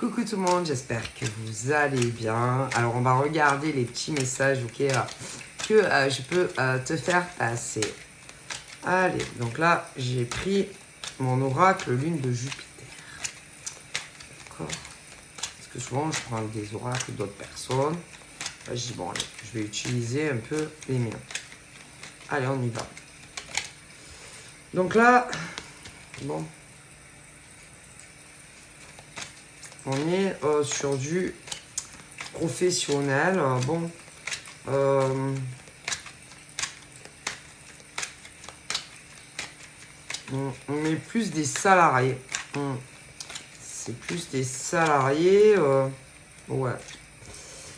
Coucou tout le monde, j'espère que vous allez bien. Alors on va regarder les petits messages que je peux te faire passer. Allez, donc là j'ai pris mon oracle lune de Jupiter. D'accord. Parce que souvent je prends des oracles d'autres personnes. Là, je dis bon allez, je vais utiliser un peu les miens. Allez, on y va. Donc là, bon. On est sur du professionnel. On met plus des salariés. C'est plus des salariés. Ouais.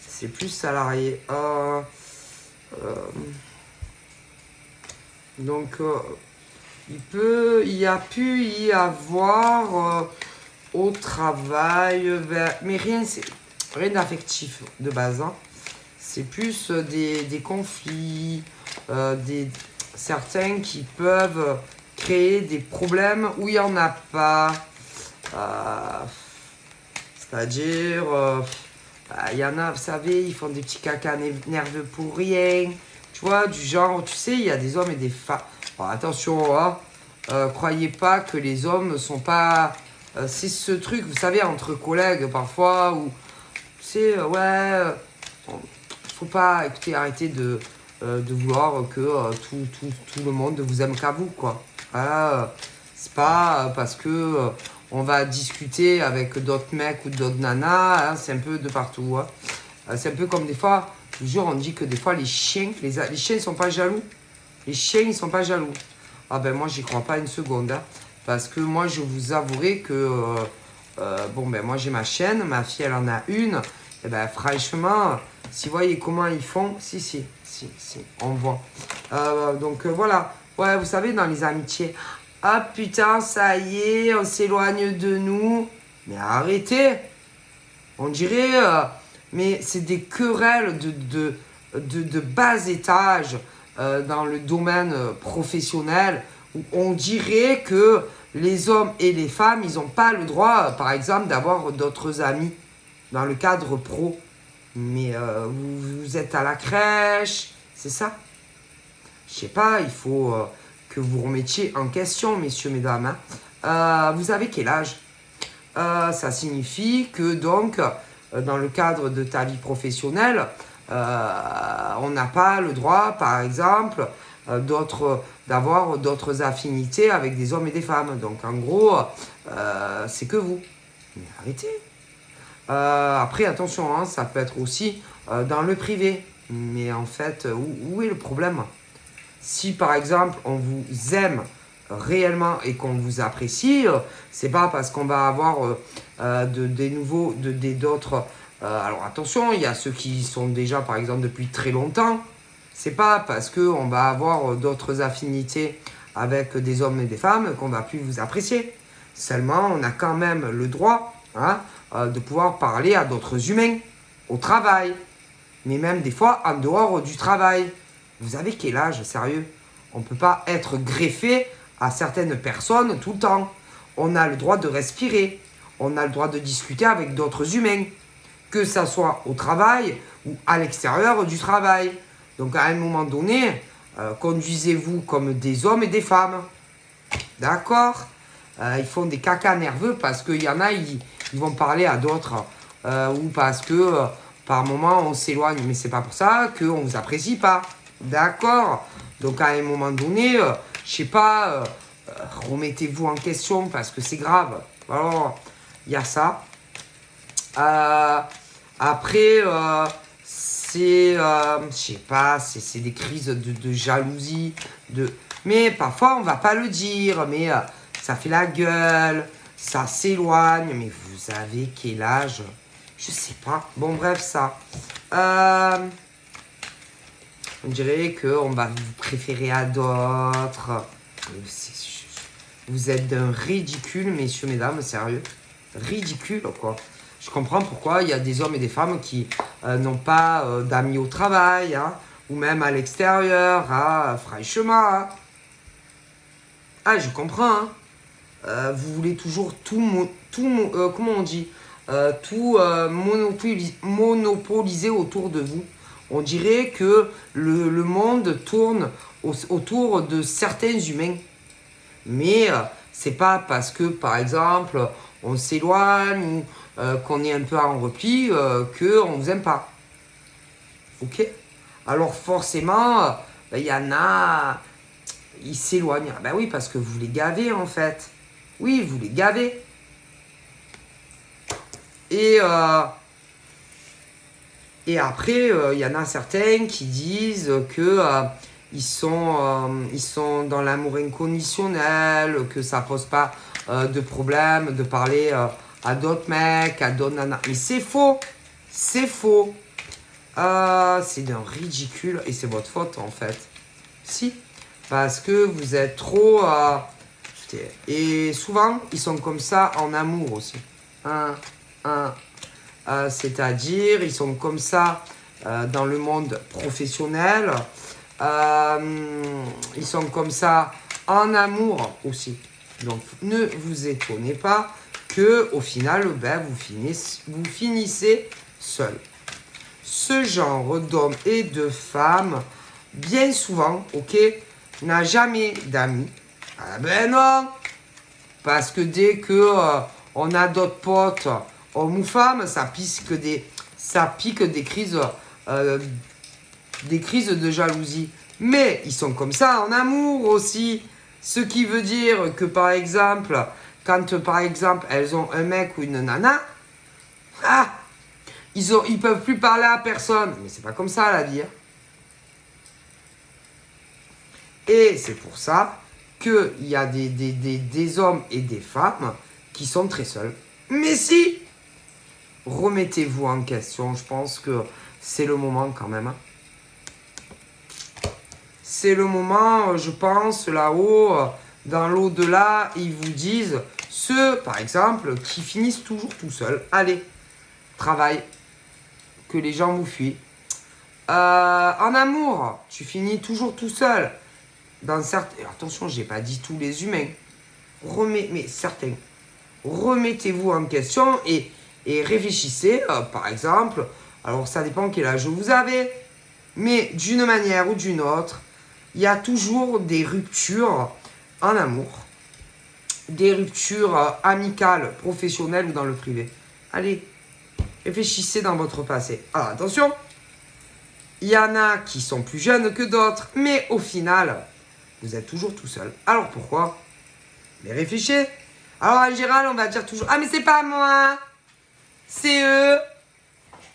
C'est plus salarié. Donc, il y a pu y avoir au travail, mais rien d'affectif de base. Hein. C'est plus des conflits, certains qui peuvent créer des problèmes où il n'y en a pas. C'est-à-dire, il y en a, vous savez, ils font des petits caca nerveux pour rien. Tu vois, du genre, tu sais, il y a des hommes et des femmes. Bon, attention, hein, croyez pas que les hommes ne sont pas... c'est ce truc, vous savez, entre collègues parfois, où, tu sais, faut pas, écoutez, arrêter de vouloir que tout le monde vous aime qu'à vous, quoi. Voilà, c'est pas parce que on va discuter avec d'autres mecs ou d'autres nanas, hein, c'est un peu de partout. Hein. C'est un peu comme des fois, je vous jure, on dit que des fois les chiens, les chiens ils sont pas jaloux. Les chiens ils sont pas jaloux. Ah ben moi j'y crois pas une seconde. Hein. Parce que moi, je vous avouerai que, moi j'ai ma chienne, ma fille elle en a une. Et ben franchement, si vous voyez comment ils font, si, on voit. Voilà. Ouais, vous savez, dans les amitiés, ah putain, ça y est, on s'éloigne de nous. Mais arrêtez. On dirait, mais c'est des querelles de bas étage dans le domaine professionnel où on dirait que les hommes et les femmes, ils n'ont pas le droit, par exemple, d'avoir d'autres amis dans le cadre pro. Mais vous êtes à la crèche, c'est ça? Je sais pas, il faut que vous remettiez en question, messieurs, mesdames. Hein. Vous avez quel âge? Ça signifie que donc, dans le cadre de ta vie professionnelle, on n'a pas le droit, par exemple, d'avoir d'autres affinités avec des hommes et des femmes. Donc en gros, c'est que vous. Mais arrêtez. Après, attention, hein, ça peut être aussi dans le privé. Mais en fait, où est le problème? Si par exemple, on vous aime réellement et qu'on vous apprécie, c'est pas parce qu'on va avoir d'autres. Alors attention, il y a ceux qui sont déjà par exemple depuis très longtemps. C'est pas parce qu'on va avoir d'autres affinités avec des hommes et des femmes qu'on va plus vous apprécier. Seulement, on a quand même le droit de pouvoir parler à d'autres humains au travail, mais même des fois en dehors du travail. Vous avez quel âge, sérieux? On ne peut pas être greffé à certaines personnes tout le temps. On a le droit de respirer. On a le droit de discuter avec d'autres humains. Que ça soit au travail ou à l'extérieur du travail. Donc à un moment donné, conduisez-vous comme des hommes et des femmes. D'accord? Ils font des caca nerveux parce qu'il y en a, ils vont parler à d'autres. Ou parce que par moment on s'éloigne. Mais c'est pas pour ça qu'on ne vous apprécie pas. D'accord? Donc à un moment donné, je sais pas, remettez-vous en question parce que c'est grave. Alors, il y a ça. Après, je sais pas, c'est des crises de jalousie. Mais parfois, on va pas le dire, mais ça fait la gueule, ça s'éloigne. Mais vous avez quel âge? Je sais pas. Bon, bref, ça. On dirait qu'on va vous préférer à d'autres. Vous êtes d'un ridicule, messieurs, mesdames, sérieux. Ridicule, quoi. Je comprends pourquoi il y a des hommes et des femmes qui n'ont pas d'amis au travail, hein, ou même à l'extérieur, franchement. Hein. Ah, je comprends. Hein. Vous voulez toujours comment on dit tout monopolisé autour de vous. On dirait que le monde tourne autour de certains humains. Mais c'est pas parce que, par exemple, on s'éloigne ou qu'on est un peu en repli qu'on vous aime pas. Ok? Alors forcément, il y en a, ils s'éloignent. Ben oui, parce que vous les gavez en fait. Oui, vous les gavez. Et après, il y en a certains qui disent que ils sont dans l'amour inconditionnel, que ça pose pas de problème de parler à d'autres mecs, à d'autres nanas. Mais c'est faux. C'est faux. C'est d'un ridicule et c'est votre faute en fait. Si. Parce que vous êtes trop... et souvent, ils sont comme ça en amour aussi. C'est-à-dire, ils sont comme ça dans le monde professionnel. Ils sont comme ça en amour aussi. Donc, ne vous étonnez pas que au final, vous finissez seul. Ce genre d'hommes et de femmes, bien souvent, ok, n'a jamais d'amis. Ah ben non. Parce que dès que on a d'autres potes, hommes ou femmes, ça pique des crises de jalousie. Mais ils sont comme ça en amour aussi. Ce qui veut dire que par exemple, quand par exemple elles ont un mec ou une nana, ils peuvent plus parler à personne. Mais c'est pas comme ça la vie. Hein. Et c'est pour ça qu'il y a des hommes et des femmes qui sont très seuls. Mais si, remettez-vous en question. Je pense que c'est le moment quand même. Hein. C'est le moment, je pense, là-haut, dans l'au-delà, ils vous disent, ceux, par exemple, qui finissent toujours tout seuls. Allez, travail, que les gens vous fuient. En amour, tu finis toujours tout seul. Dans certains... Attention, j'ai pas dit tous les humains. Mais certains. Remettez-vous en question et réfléchissez, par exemple. Alors, ça dépend quel âge vous avez. Mais d'une manière ou d'une autre, il y a toujours des ruptures en amour. Des ruptures amicales, professionnelles ou dans le privé. Allez, réfléchissez dans votre passé. Alors, attention. Il y en a qui sont plus jeunes que d'autres. Mais au final, vous êtes toujours tout seul. Alors, pourquoi? Mais réfléchissez. Alors, en général, on va dire toujours « Ah, mais c'est pas moi. C'est eux.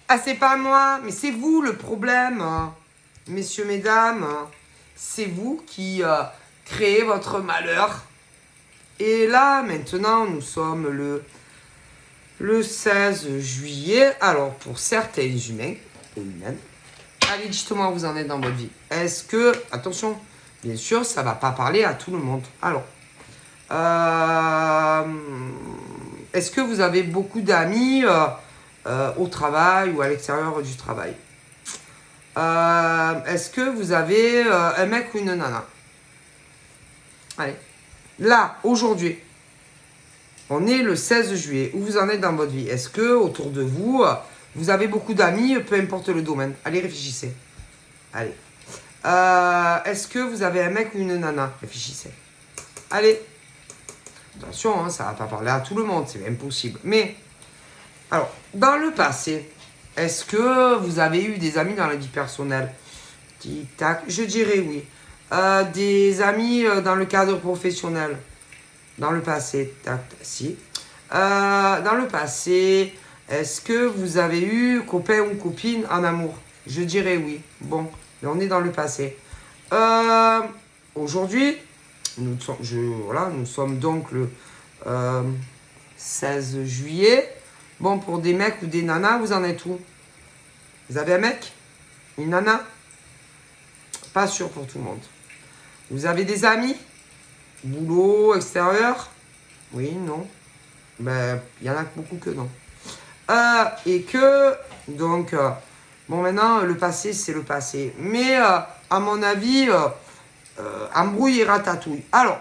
Ah, c'est pas moi. » Mais c'est vous le problème. Messieurs, mesdames. C'est vous qui créez votre malheur. Et là, maintenant, nous sommes le 16 juillet. Alors, pour certains humains et humaines, allez, dites-moi où vous en êtes dans votre vie. Est-ce que, attention, bien sûr, ça ne va pas parler à tout le monde. Alors, est-ce que vous avez beaucoup d'amis au travail ou à l'extérieur du travail? Est-ce que vous avez un mec ou une nana? Allez. Là, aujourd'hui, on est le 16 juillet. Où vous en êtes dans votre vie? Est-ce que autour de vous, vous avez beaucoup d'amis, peu importe le domaine? Allez, réfléchissez. Allez. Est-ce que vous avez un mec ou une nana? Réfléchissez. Allez. Attention, hein, ça ne va pas parler à tout le monde, c'est impossible. Mais, alors, dans le passé, est-ce que vous avez eu des amis dans la vie personnelle? Tic-tac, je dirais oui. Des amis dans le cadre professionnel? Dans le passé, tac, si. Dans le passé, est-ce que vous avez eu copain ou copine en amour? Je dirais oui. Bon, mais on est dans le passé. Aujourd'hui, nous sommes donc le 16 juillet. Bon, pour des mecs ou des nanas, vous en êtes où? Vous avez un mec? Une nana? Pas sûr pour tout le monde. Vous avez des amis? Boulot, extérieur? Oui, non. Ben, il y en a beaucoup que non. Et que, donc, bon, maintenant, le passé, c'est le passé. Mais, à mon avis, embrouille et ratatouille. Alors,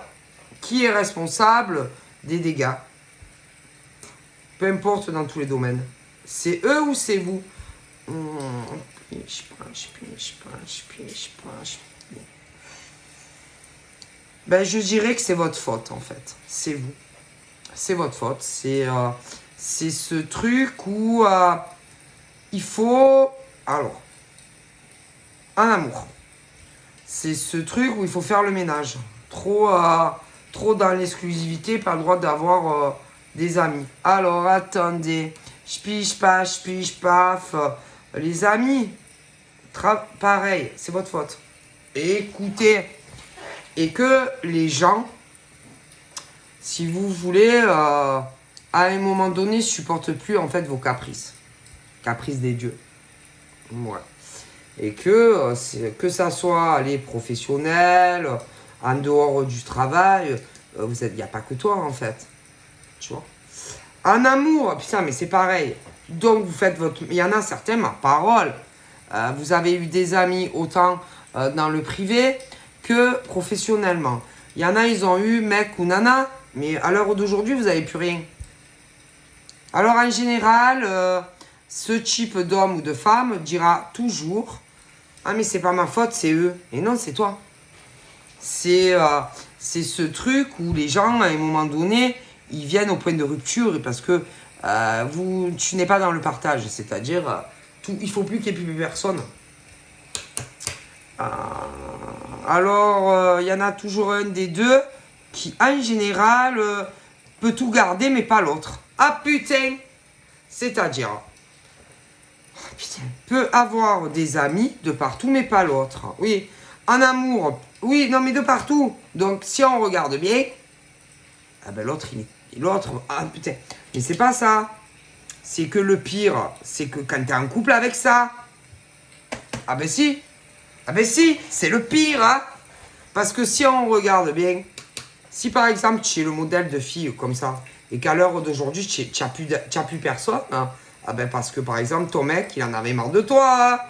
qui est responsable des dégâts? Peu importe dans tous les domaines. C'est eux ou c'est vous? Ben, je dirais que c'est votre faute, en fait. C'est vous. C'est votre faute. C'est ce truc où il faut... Alors, un amour. C'est ce truc où il faut faire le ménage. Trop dans l'exclusivité, pas le droit d'avoir des amis. Alors, attendez. Je pige paf. Les amis, pareil, c'est votre faute. Écoutez. Et que les gens, si vous voulez, à un moment donné, supportent plus en fait vos caprices. Caprices des dieux. Ouais. Et que ça soit les professionnels, en dehors du travail, il n'y a pas que toi en fait. Tu vois. En amour, putain, mais c'est pareil. Donc vous faites votre... Il y en a certains, ma parole. Vous avez eu des amis autant dans le privé que professionnellement. Il y en a, ils ont eu mec ou nana, mais à l'heure d'aujourd'hui, vous n'avez plus rien. Alors en général, ce type d'homme ou de femme dira toujours: ah mais c'est pas ma faute, c'est eux. Et non, c'est toi. C'est ce truc où les gens, à un moment donné, ils viennent au point de rupture parce que tu n'es pas dans le partage. C'est-à-dire, il ne faut plus qu'il n'y ait plus personne. Alors, il y en a toujours un des deux qui, en général, peut tout garder, mais pas l'autre. Ah putain! C'est-à-dire, peut avoir des amis de partout, mais pas l'autre. Oui, en amour, oui, non, mais de partout. Donc, si on regarde bien, ah ben l'autre, ah putain, mais c'est pas ça. C'est que le pire, c'est que quand t'es en couple avec ça, ah ben si, c'est le pire, hein. Parce que si on regarde bien, si par exemple tu es le modèle de fille comme ça, et qu'à l'heure d'aujourd'hui tu n'as plus personne, hein, ah ben parce que par exemple ton mec il en avait marre de toi, hein.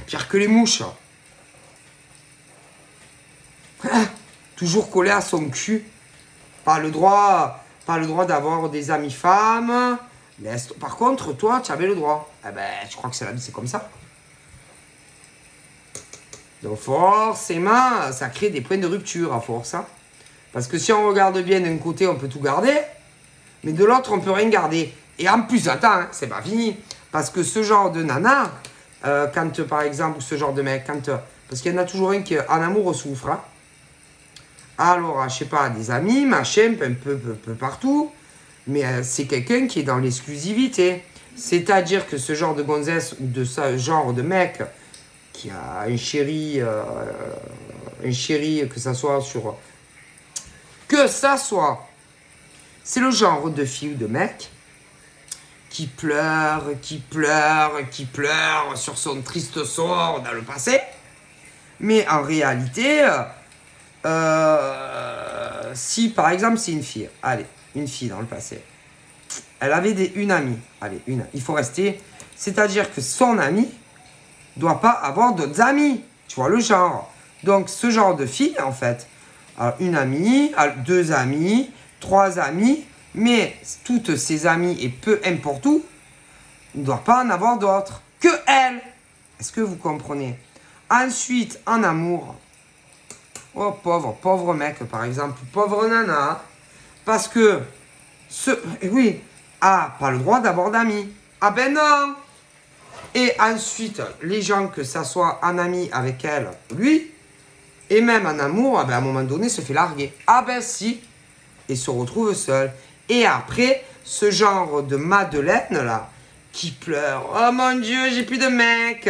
Pire que les mouches. Toujours collé à son cul. Pas le droit d'avoir des amis femmes. Par contre, toi, tu avais le droit. Eh ben, je crois que c'est la vie, c'est comme ça. Donc forcément, ça crée des points de rupture à force. Hein. Parce que si on regarde bien d'un côté, on peut tout garder. Mais de l'autre, on peut rien garder. Et en plus, attends, hein, c'est pas fini. Parce que ce genre de nana, quand par exemple, ou ce genre de mec, parce qu'il y en a toujours un qui en amour souffre. Hein. Alors, je sais pas, des amis, machin, un peu partout. Mais c'est quelqu'un qui est dans l'exclusivité. C'est-à-dire que ce genre de gonzesse ou de ce genre de mec qui a un chéri, que ça soit sur... Que ça soit, c'est le genre de fille ou de mec qui pleure sur son triste sort dans le passé. Mais en réalité, si par exemple c'est une fille, une fille dans le passé, elle avait une amie, il faut rester, c'est-à-dire que son amie doit pas avoir d'autres amis, tu vois le genre. Donc ce genre de fille en fait, une amie, deux amis, trois amis, mais toutes ces amies et peu importe où, ne doit pas en avoir d'autres que elle. Est-ce que vous comprenez? Ensuite, en amour, oh pauvre mec par exemple, pauvre nana, parce que oui, pas le droit d'avoir d'amis. Ah ben non. Et ensuite, les gens, que ça soit en ami avec elle, lui, et même en amour, à un moment donné, se fait larguer. Ah ben si. Et se retrouve seul. Et après, ce genre de Madeleine, là, qui pleure. Oh mon Dieu, j'ai plus de mec.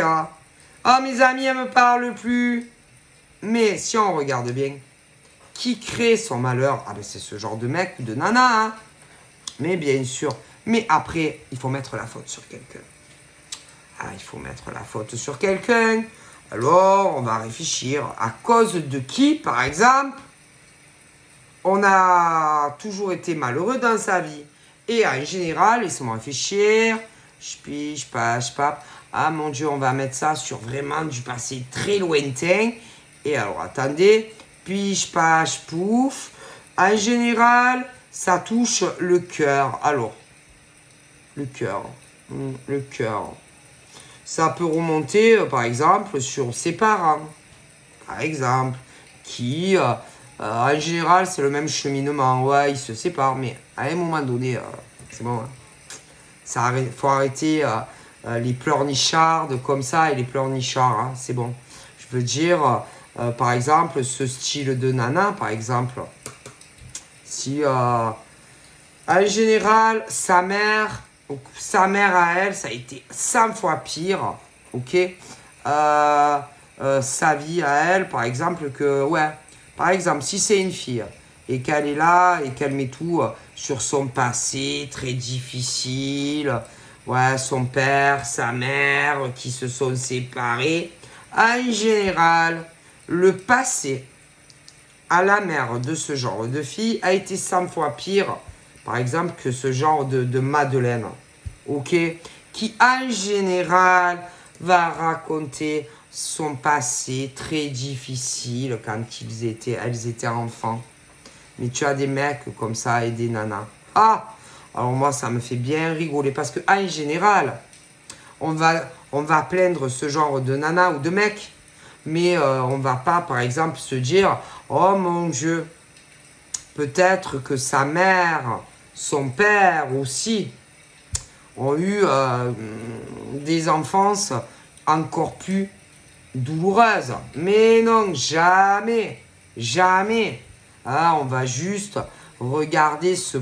Oh, mes amis, elles me parlent plus. Mais si on regarde bien, qui crée son malheur? Ah ben c'est ce genre de mec ou de nana. Hein. Mais bien sûr. Mais après, il faut mettre la faute sur quelqu'un. Il faut mettre la faute sur quelqu'un. Alors, on va réfléchir. À cause de qui, par exemple, on a toujours été malheureux dans sa vie. Et en général, laissez-moi réfléchir. Je pas. Ah mon Dieu, on va mettre ça sur vraiment du passé très lointain. Et alors, attendez. Pouf. En général, ça touche le cœur. Alors, Le cœur. Le cœur. Ça peut remonter, par exemple, sur ses parents. Par exemple. Qui, en général, c'est le même cheminement. Ouais, ils se séparent. Mais à un moment donné, c'est bon. Il faut arrêter les pleurnichardes comme ça et les pleurnichards. Hein, c'est bon. Je veux dire, par exemple, ce style de nana, par exemple. Si, en général, sa mère à elle, ça a été 100 fois pire. Ok, sa vie à elle, par exemple, par exemple, si c'est une fille et qu'elle est là et qu'elle met tout sur son passé très difficile, ouais, son père, sa mère qui se sont séparés, en général, le passé à la mère de ce genre de fille a été 100 fois pire, par exemple, que ce genre de Madeleine, ok, qui en général va raconter son passé très difficile quand elles étaient enfants. Mais tu as des mecs comme ça et des nanas. Ah, alors moi ça me fait bien rigoler parce que en général, on va plaindre ce genre de nana ou de mec, mais on va pas par exemple se dire oh mon Dieu, peut-être que sa mère, son père aussi ont eu des enfances encore plus douloureuses. Mais non, jamais, jamais. Ah, on va juste regarder ce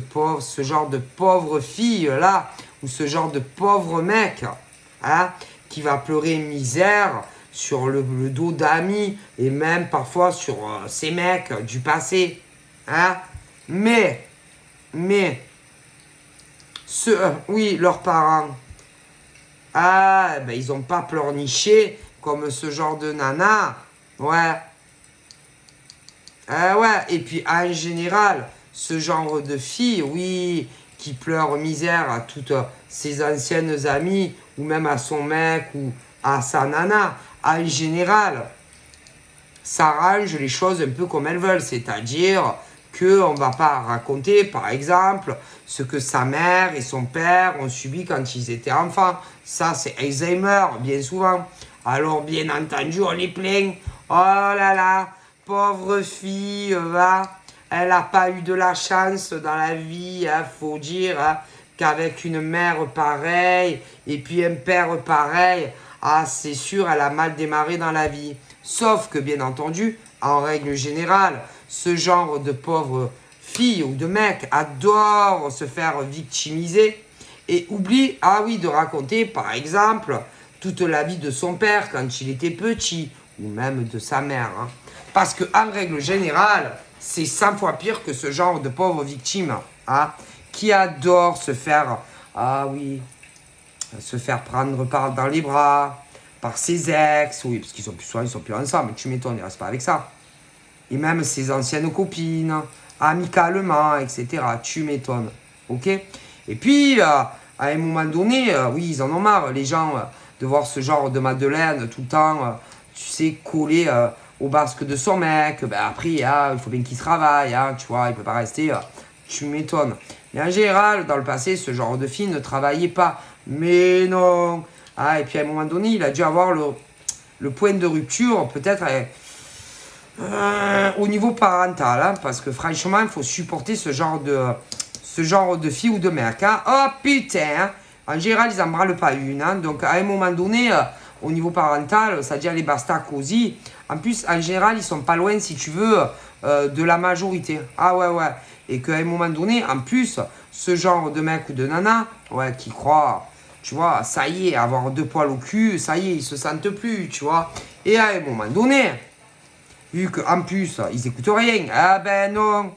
genre de pauvre fille là, ou ce genre de pauvre mec, hein, qui va pleurer misère sur le dos d'amis et même parfois sur ces mecs du passé. Hein. Mais, oui, leurs parents, ah, ben ils n'ont pas pleurniché comme ce genre de nana. Ouais. Ouais. Et puis en général, ce genre de fille, oui, qui pleure misère à toutes ses anciennes amies, ou même à son mec, ou à sa nana, en général, s'arrange les choses un peu comme elles veulent. C'est-à-dire qu'on ne va pas raconter, par exemple, ce que sa mère et son père ont subi quand ils étaient enfants. Ça, c'est Alzheimer, bien souvent. Alors, bien entendu, on les plaint. Oh là là, pauvre fille, va. Elle n'a pas eu de la chance dans la vie, hein, faut dire, hein, qu'avec une mère pareille et puis un père pareil, ah, c'est sûr, elle a mal démarré dans la vie. Sauf que, bien entendu, en règle générale, ce genre de pauvres filles ou de mecs adorent se faire victimiser et oublie, ah oui, de raconter, par exemple, toute la vie de son père quand il était petit, ou même de sa mère. Hein. Parce qu'en règle générale, c'est 100 fois pire que ce genre de pauvres victimes, hein, qui adorent se faire, ah oui, se faire prendre dans les bras, par ses ex, oui, parce qu'ils sont plus ensemble, tu m'étonnes, ils restent pas avec ça. Et même ses anciennes copines, amicalement, etc. Tu m'étonnes, ok. Et puis, à un moment donné, oui, ils en ont marre, les gens, de voir ce genre de Madeleine tout le temps, tu sais, collé au basque de son mec. Ben après, il faut bien qu'il travaille, hein, tu vois, il peut pas rester, tu m'étonnes. Mais en général, dans le passé, ce genre de fille ne travaillait pas. Mais non. Ah, et puis à un moment donné, il a dû avoir le point de rupture, peut-être au niveau parental, hein, parce que franchement, il faut supporter ce genre de fille ou de mec. Hein. Oh putain, hein. En général, ils n'en branlent pas une. Hein. Donc à un moment donné, au niveau parental, c'est-à-dire les basta cosy, en plus, en général, ils sont pas loin, si tu veux, de la majorité. Ah ouais. Et qu'à un moment donné, en plus, ce genre de mec ou de nana, ouais, qui croit, tu vois, ça y est, avoir deux poils au cul, ça y est, ils se sentent plus, tu vois. Et à un moment donné, vu qu'en plus, ils écoutent rien, ah ben non,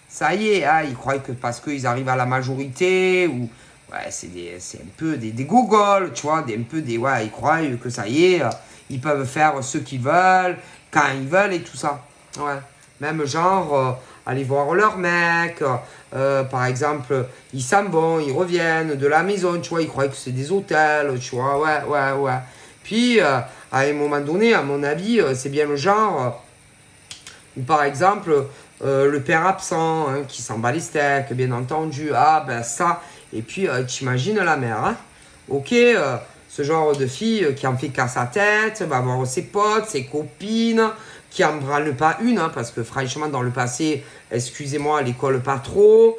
ça y est, hein, ils croient que parce qu'ils arrivent à la majorité, ou, ouais, c'est un peu des gogoles, tu vois, ouais, ils croient que ça y est, ils peuvent faire ce qu'ils veulent, quand ils veulent et tout ça, ouais. Même genre, aller voir leur mec, par exemple, ils s'en vont, ils reviennent de la maison, tu vois, ils croient que c'est des hôtels, tu vois, ouais. Puis, à un moment donné, à mon avis, c'est bien le genre où, par exemple, le père absent, hein, qui s'en bat les steaks, bien entendu. Ah, ben ça. Et puis, t'imagines la mère, hein. Ok, ce genre de fille qui en fait qu'à sa tête, va voir ses potes, ses copines, qui en branle pas une, hein, parce que franchement, dans le passé, excusez-moi, à l'école pas trop,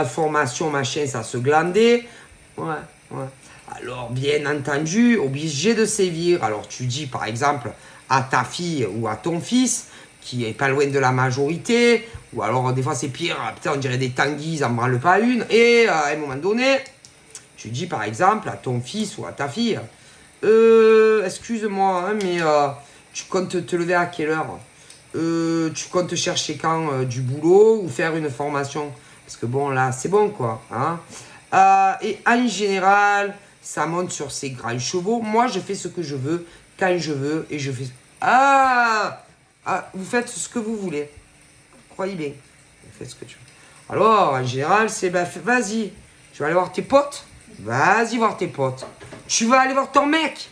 formation, machin, ça se glandait. Ouais, ouais. Alors, bien entendu, obligé de sévir. Alors, tu dis, par exemple, à ta fille ou à ton fils, qui est pas loin de la majorité, ou alors, des fois, c'est pire, putain, on dirait des tanguis, ils en branlent pas une, et à un moment donné, tu dis, par exemple, à ton fils ou à ta fille, excuse-moi, hein, mais tu comptes te lever à quelle heure? Tu comptes chercher quand du boulot ou faire une formation? Parce que bon, là, c'est bon, quoi. Hein. Et en général, ça monte sur ses grands chevaux. Moi, je fais ce que je veux, quand je veux, et je fais... vous faites ce que vous voulez. Croyez bien. Vous faites ce que tu veux. Alors, en général, c'est... Ben, vas-y. Tu vas aller voir tes potes? Vas-y voir tes potes. Tu vas aller voir ton mec?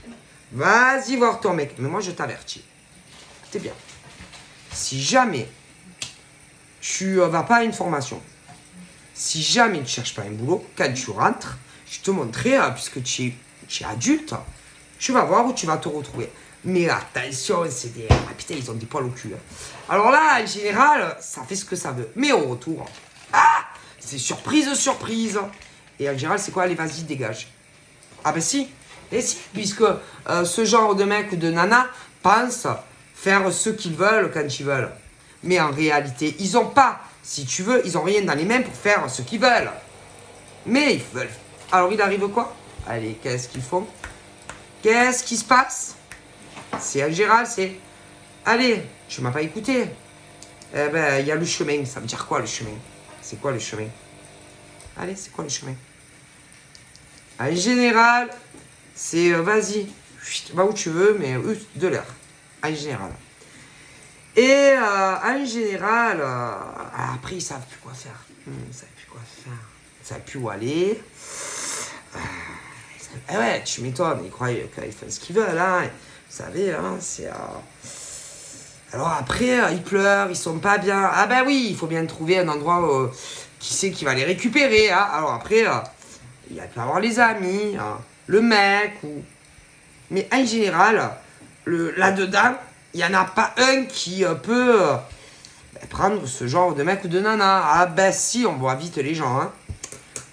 Vas-y voir ton mec. Mais moi, je t'avertis. C'est bien. Si jamais tu vas pas à une formation, si jamais tu cherches pas un boulot, quand tu rentres, je te montrerai, puisque tu es adulte, tu vas voir où tu vas te retrouver. Mais attention, c'est des... Ah putain, ils ont des poils au cul. Hein. Alors là, en général, ça fait ce que ça veut. Mais au retour, c'est surprise, surprise. Et en général, c'est quoi? Allez, vas-y, dégage. Ah ben si. Et si, puisque ce genre de mec ou de nana pense faire ce qu'ils veulent quand ils veulent. Mais en réalité, ils ont pas, si tu veux, ils ont rien dans les mains pour faire ce qu'ils veulent. Mais ils veulent. Alors il arrive quoi? Allez, qu'est-ce qu'ils font? Qu'est-ce qui se passe? C'est en général, c'est... Allez, tu m'as pas écouté. Eh ben, il y a le chemin. Ça veut dire quoi le chemin? C'est quoi le chemin? Allez, c'est quoi le chemin? En général, c'est vas-y, va où tu veux, mais de l'heure. En général. Et en général, après, ils savent plus quoi faire. Ils savent plus quoi faire. Ils savent plus où aller. Ouais, tu m'étonnes, ils croient qu'ils font ce qu'ils veulent, hein. Vous savez, hein, c'est... Alors après, ils pleurent, ils sont pas bien. Ah ben oui, il faut bien trouver un endroit qui sait qui va les récupérer. Hein. Alors après, il peut y avoir les amis, hein, le mec. Mais en général, là-dedans, il n'y en a pas un qui peut prendre ce genre de mec ou de nana. Ah ben si, on voit vite les gens. Hein.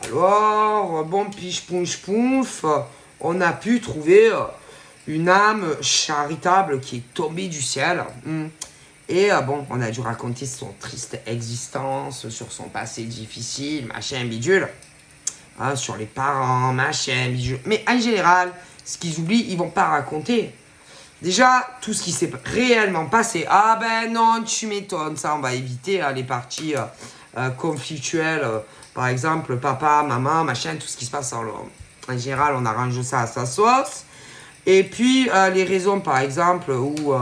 Alors, bon, piche, pounche, pouf, on a pu trouver... une âme charitable qui est tombée du ciel. Et bon, on a dû raconter son triste existence, sur son passé difficile, machin, bidule. Hein, sur les parents, machin, bidule. Mais en général, ce qu'ils oublient, ils vont pas raconter. Déjà, tout ce qui s'est réellement passé. Ah ben non, tu m'étonnes. Ça, on va éviter les parties conflictuelles. Par exemple, papa, maman, machin, tout ce qui se passe en général, on arrange ça à sa sauce. Et puis, les raisons, par exemple, où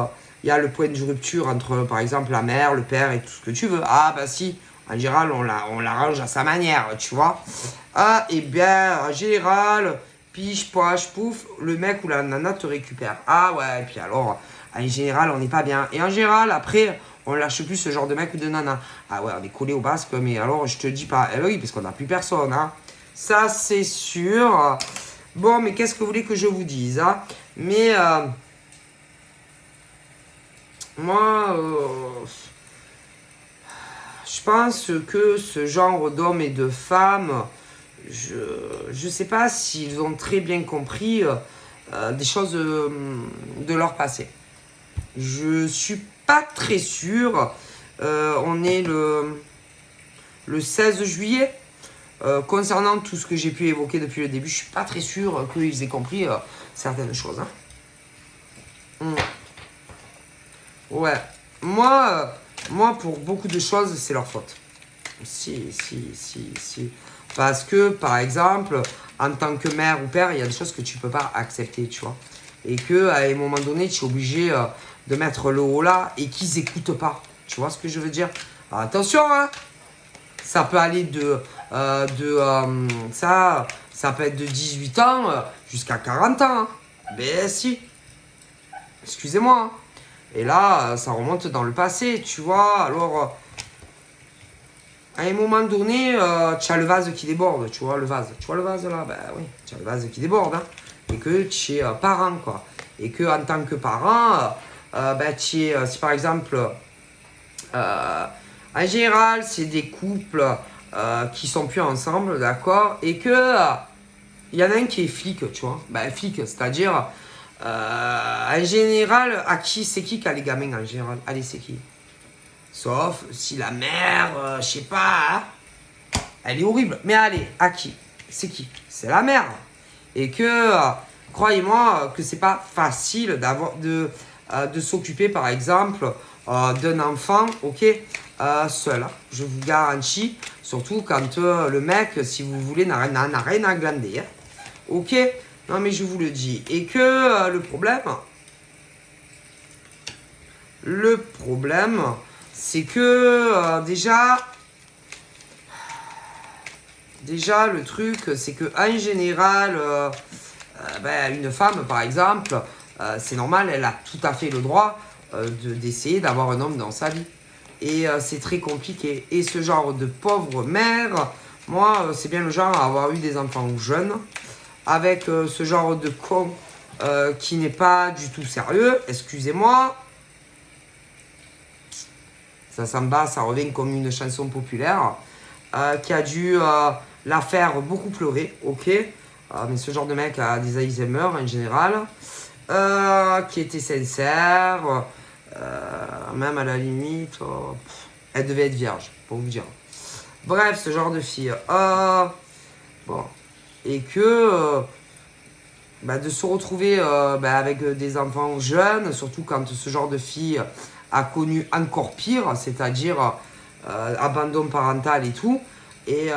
il y a le point de rupture entre, par exemple, la mère, le père et tout ce que tu veux. Ah, bah si, en général, on l'arrange à sa manière, tu vois. Ah, et bien, en général, piche, poche, pouf, le mec ou la nana te récupère. Ah, ouais, et puis alors, en général, on n'est pas bien. Et en général, après, on lâche plus ce genre de mec ou de nana. Ah, ouais, on est collé au basque, mais alors, je te dis pas. Eh oui, parce qu'on n'a plus personne, hein. Ça, c'est sûr. Bon, mais qu'est-ce que vous voulez que je vous dise, hein? Mais moi, je pense que ce genre d'hommes et de femmes, je sais pas s'ils ont très bien compris des choses de leur passé. Je suis pas très sûr. On est le 16 juillet. Concernant tout ce que j'ai pu évoquer depuis le début, je suis pas très sûr qu'ils aient compris certaines choses. Hein. Ouais. Moi, pour beaucoup de choses, c'est leur faute. Si. Parce que, par exemple, en tant que mère ou père, il y a des choses que tu peux pas accepter, tu vois. Et qu'à un moment donné, tu es obligé de mettre le haut là et qu'ils écoutent pas. Tu vois ce que je veux dire? Alors, attention, hein. Ça peut aller ça peut être de 18 ans jusqu'à 40 ans. Hein. Ben si. Excusez-moi. Hein. Et là, ça remonte dans le passé, tu vois. Alors, à un moment donné, tu as le vase qui déborde, tu vois le vase. Tu vois le vase là? Ben oui, tu as le vase qui déborde. Hein, et que tu es parent, quoi. Et que en tant que parent, ben, tu es, si par exemple, en général, c'est des couples qui sont plus ensemble, d'accord? Et que il y en a un qui est flic, tu vois. Ben, flic, c'est-à-dire, en général, à qui c'est qui a les gamins en général? Allez, c'est qui? Sauf si la mère, je sais pas, hein, elle est horrible. Mais allez, à qui? C'est qui? C'est la mère. Et que, croyez-moi, que c'est pas facile de s'occuper, par exemple, d'un enfant, ok, seul. Hein. Je vous garantis, surtout quand le mec, si vous voulez, n'a rien à glander. Hein. Ok? Non, mais je vous le dis. Et que le problème, c'est que déjà, le truc, c'est que en général, ben, une femme, par exemple, c'est normal, elle a tout à fait le droit d'essayer d'avoir un homme dans sa vie. Et c'est très compliqué. Et ce genre de pauvre mère, moi, c'est bien le genre à avoir eu des enfants jeunes, avec ce genre de con qui n'est pas du tout sérieux, excusez-moi. Ça s'en bat, ça revient comme une chanson populaire, qui a dû la faire beaucoup pleurer, ok. Mais ce genre de mec a des Alzheimer en général, qui était sincère, même à la limite, elle devait être vierge, pour vous dire. Bref, ce genre de fille. Bon. Et que bah, de se retrouver bah, avec des enfants jeunes, surtout quand ce genre de fille a connu encore pire, c'est-à-dire abandon parental et tout, et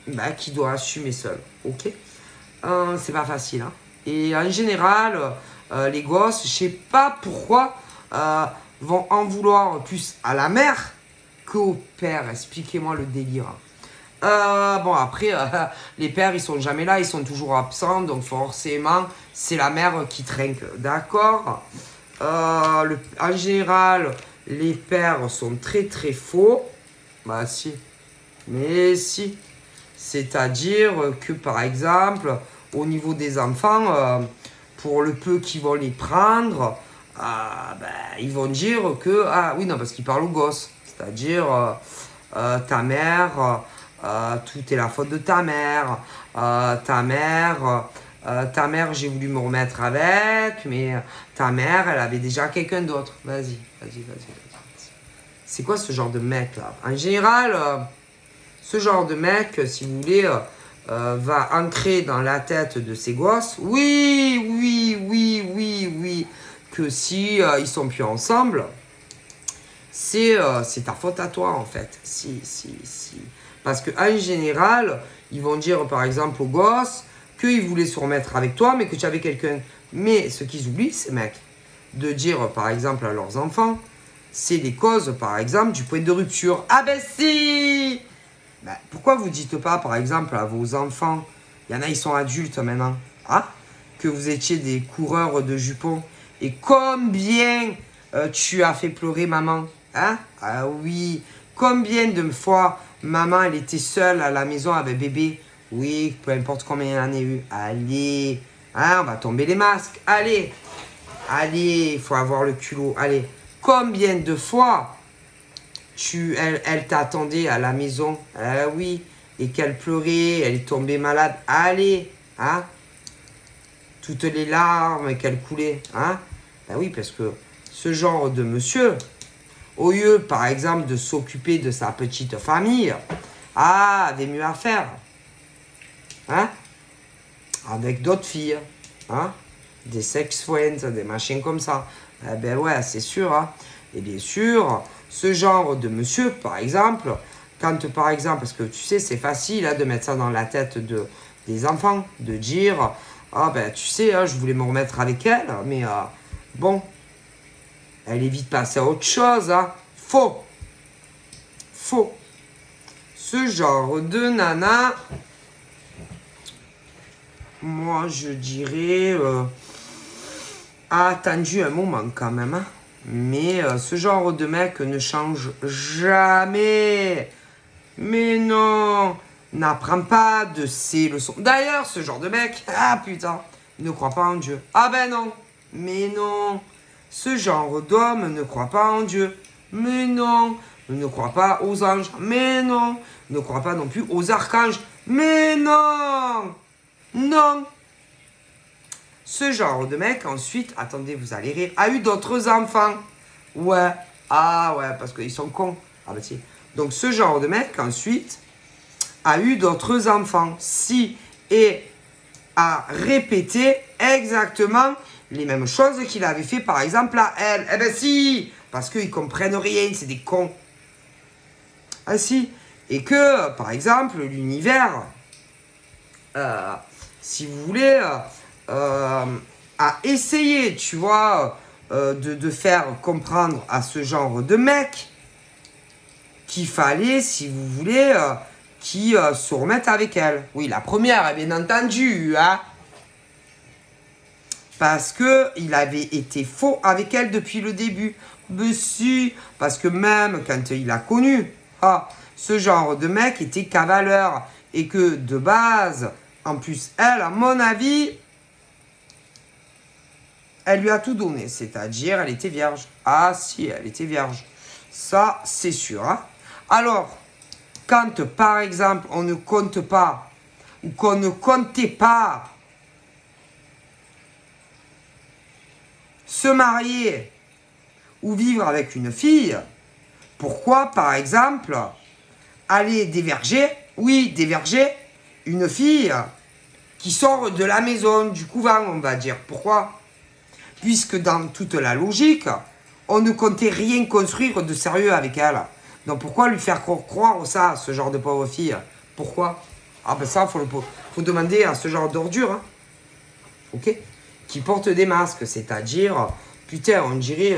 bah, qui doit assumer seul, ok. C'est pas facile, hein. Et en général, les gosses, je sais pas pourquoi, vont en vouloir plus à la mère qu'au père. Expliquez-moi le délire. Bon, après, les pères, ils sont jamais là, ils sont toujours absents, donc forcément, c'est la mère qui trinque, d'accord. En général, les pères sont très très faux. Bah si, mais si. C'est-à-dire que, par exemple, au niveau des enfants, pour le peu qu'ils vont les prendre, ben, ils vont dire que... Ah oui, non, parce qu'ils parlent aux gosses. C'est-à-dire, ta mère, tout est la faute de ta mère. Ta mère, j'ai voulu me remettre avec, mais ta mère, elle avait déjà quelqu'un d'autre. Vas-y. C'est quoi ce genre de mec, là? En général... ce genre de mec, si vous voulez, va ancrer dans la tête de ses gosses, oui, que si ils sont plus ensemble, c'est ta faute à toi, en fait. Si. Parce qu'en général, ils vont dire, par exemple, aux gosses, qu'ils voulaient se remettre avec toi, mais que tu avais quelqu'un. Mais ce qu'ils oublient, ces mecs, de dire, par exemple, à leurs enfants, c'est les causes, par exemple, du point de rupture. Ah ben si! Ben, pourquoi vous dites pas, par exemple, à vos enfants, il y en a, ils sont adultes maintenant, hein, que vous étiez des coureurs de jupons, et combien tu as fait pleurer maman, hein? Ah oui, combien de fois maman, elle était seule à la maison avec bébé, oui, peu importe combien il y en a eu, allez, hein, on va tomber les masques, allez, il faut avoir le culot, allez, combien de fois elle t'attendait à la maison, ah oui, et qu'elle pleurait, elle est tombée malade, allez, hein, toutes les larmes qu'elle coulait, hein, ben oui, parce que ce genre de monsieur, au lieu, par exemple, de s'occuper de sa petite famille, avait mieux à faire, hein, avec d'autres filles, hein, des sex friends, des machins comme ça, eh ben ouais, c'est sûr, hein, et bien sûr, ce genre de monsieur, par exemple, quand par exemple, parce que tu sais, c'est facile hein, de mettre ça dans la tête des enfants, de dire, ah ben tu sais, hein, je voulais me remettre avec elle, mais bon, elle est vite passée à autre chose, hein. Faux. Ce genre de nana, moi je dirais, a attendu un moment quand même, hein. Mais ce genre de mec ne change jamais. Mais non, n'apprend pas de ses leçons. D'ailleurs, ce genre de mec, ah putain, ne croit pas en Dieu. Ah ben non, mais non. Ce genre d'homme ne croit pas en Dieu. Mais non, ne croit pas aux anges. Mais non, ne croit pas non plus aux archanges. Mais non, non. Ce genre de mec, ensuite, attendez, vous allez rire, a eu d'autres enfants. Ouais, ah ouais, parce qu'ils sont cons. Ah bah si. Donc ce genre de mec, ensuite, a eu d'autres enfants. Si, et a répété exactement les mêmes choses qu'il avait fait, par exemple, à elle. Eh ben si, parce qu'ils comprennent rien, c'est des cons. Ah si. Et que, par exemple, l'univers, si vous voulez, a essayé, tu vois, de faire comprendre à ce genre de mec qu'il fallait, si vous voulez, qui se remettent avec elle. Oui, la première, bien entendu, hein. Parce qu'il avait été faux avec elle depuis le début. Mais si, parce que même quand il a connu, ce genre de mec était cavaleur. Et que de base, en plus, elle, à mon avis, elle lui a tout donné. C'est-à-dire, elle était vierge. Ah si, elle était vierge. Ça, c'est sûr. Hein. Alors, quand, par exemple, on ne compte pas, ou qu'on ne comptait pas se marier ou vivre avec une fille, pourquoi, par exemple, aller déverger, une fille qui sort de la maison, du couvent, on va dire. Pourquoi? Puisque dans toute la logique, on ne comptait rien construire de sérieux avec elle. Donc pourquoi lui faire croire ça, ce genre de pauvre fille? Pourquoi? Ah ben ça, faut demander à ce genre d'ordure, hein. Ok? Qui portent des masques, c'est-à-dire, putain, on dirait,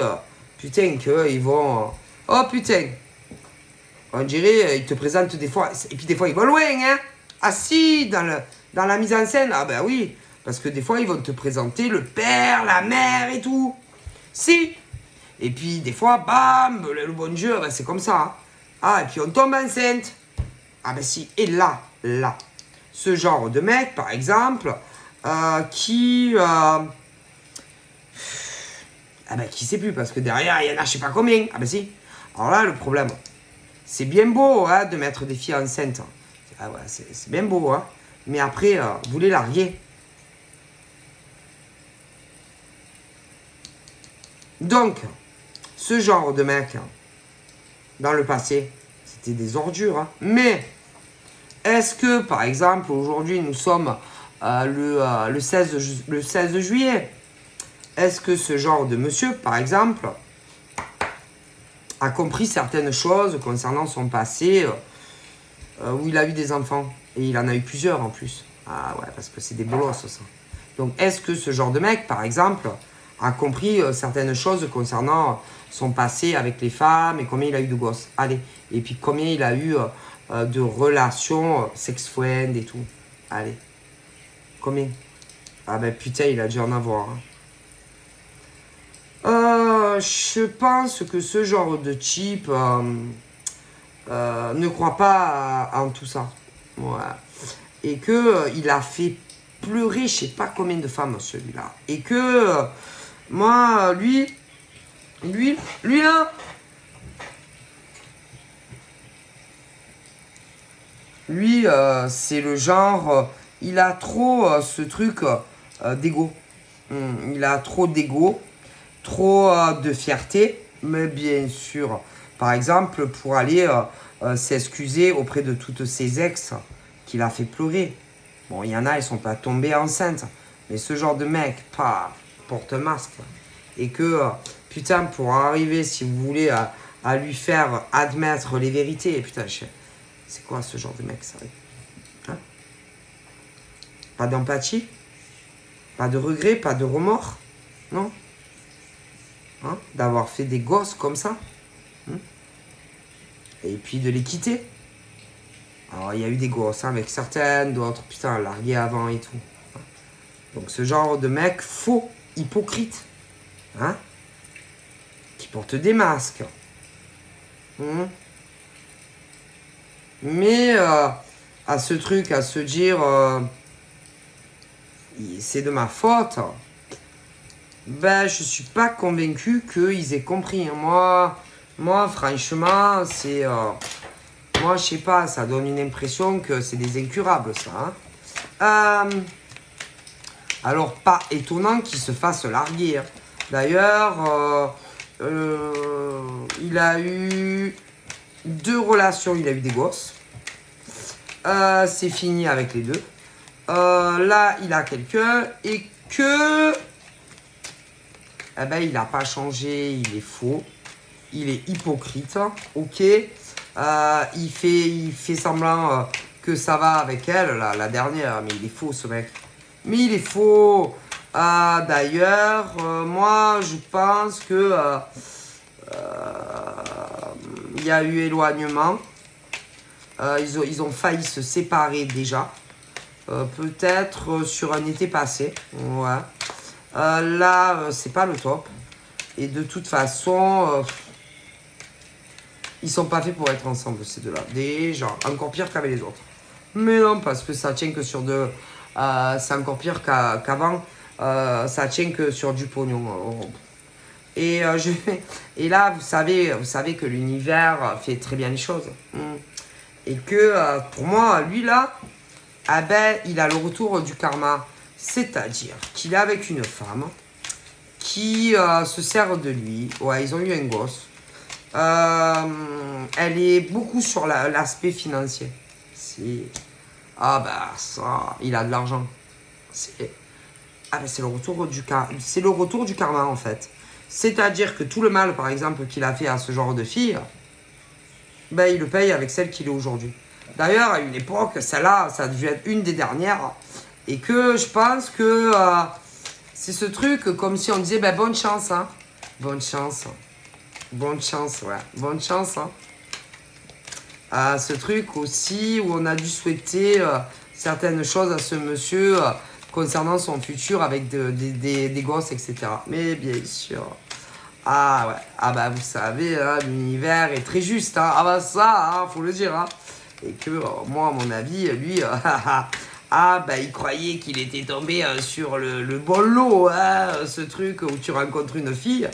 putain, qu'ils vont... oh putain! On dirait, ils te présentent des fois, et puis des fois ils vont loin, hein? Ah si, dans la mise en scène, ah ben oui, parce que des fois ils vont te présenter le père, la mère et tout. Si! Et puis des fois, bam, le bon Dieu, ben, c'est comme ça. Hein. Ah, et puis on tombe enceinte. Ah ben si, et là, ce genre de mec, par exemple, qui... ah ben qui sait plus, parce que derrière, il y en a je sais pas combien. Ah ben si. Alors là, le problème, c'est bien beau hein, de mettre des filles enceintes. Ah ouais, c'est bien beau, hein. Mais après, vous les larguez. Donc, ce genre de mec, dans le passé, c'était des ordures. Hein. Mais, est-ce que, par exemple, aujourd'hui, nous sommes le 16 juillet, est-ce que ce genre de monsieur, par exemple, a compris certaines choses concernant son passé, où il a eu des enfants, et il en a eu plusieurs en plus. Ah ouais, parce que c'est des bolosses, ça. Donc, est-ce que ce genre de mec, par exemple, a compris certaines choses concernant son passé avec les femmes et combien il a eu de gosses? Allez, et puis combien il a eu de relations sex-friend et tout? Allez, combien? Ah ben putain, il a dû en avoir. Hein. Je pense que ce genre de type ne croit pas en tout ça. Ouais. Et que il a fait pleurer je sais pas combien de femmes celui-là. Et que moi, lui là, lui c'est le genre, il a trop ce truc d'ego. Il a trop d'ego, trop de fierté, mais bien sûr, par exemple, pour aller s'excuser auprès de toutes ses ex qu'il a fait pleurer. Bon, il y en a, elles sont pas tombées enceintes, mais ce genre de mec, pas porte masque. Et que, putain, pour arriver, si vous voulez, à lui faire admettre les vérités, putain, c'est quoi ce genre de mec, ça? Hein? Pas d'empathie? Pas de regret? Pas de remords? Non? Hein, d'avoir fait des gosses comme ça, hein, et puis de les quitter. Alors il y a eu des gosses hein, avec certaines, d'autres putain largués avant et tout. Donc ce genre de mec faux, hypocrite, hein, portent des masques. Hein. Mais à ce truc, à se dire c'est de ma faute, ben je suis pas convaincu qu'ils aient compris. Moi franchement, c'est... moi, je sais pas, ça donne une impression que c'est des incurables, ça. Hein. Alors, pas étonnant qu'ils se fassent larguer. Hein. D'ailleurs, il a eu 2 relations, il a eu des gosses. C'est fini avec les 2. Là, il a quelqu'un et que... Eh ben, il n'a pas changé, il est faux. Il est hypocrite, ok. Il fait semblant que ça va avec elle, la dernière, mais il est faux ce mec. Mais il est faux. D'ailleurs, moi je pense que il y a eu éloignement. Ils ont failli se séparer déjà. Peut-être sur un été passé. Ouais. Là, c'est pas le top. Et de toute façon, ils sont pas faits pour être ensemble, ces deux-là. Déjà, encore pire qu'avec les autres. Mais non, parce que ça tient que sur de... c'est encore pire qu'avant. Ça tient que sur du pognon. Et, et là, vous savez que l'univers fait très bien les choses. Et que, pour moi, lui là, ah ben, il a le retour du karma. C'est-à-dire qu'il est avec une femme qui se sert de lui. Ouais, ils ont eu un gosse. Elle est beaucoup sur l'aspect financier. Ah bah ça, il a de l'argent. Ah bah c'est le retour du karma en fait. C'est-à-dire que tout le mal, par exemple, qu'il a fait à ce genre de fille, ben il le paye avec celle qu'il est aujourd'hui. D'ailleurs, à une époque, celle-là, ça a dû être une des dernières. Et que je pense que c'est ce truc comme si on disait ben, bonne chance, hein. Bonne chance. Bonne chance, ouais. Bonne chance, hein. Ce truc aussi où on a dû souhaiter certaines choses à ce monsieur concernant son futur avec des gosses, etc. Mais bien sûr. Ah ouais. Ah bah vous savez, hein, l'univers est très juste. Hein. Ah bah ça, hein, faut le dire. Hein. Et que moi, à mon avis, lui... ah, bah, il croyait qu'il était tombé sur le bon lot, hein, ce truc où tu rencontres une fille.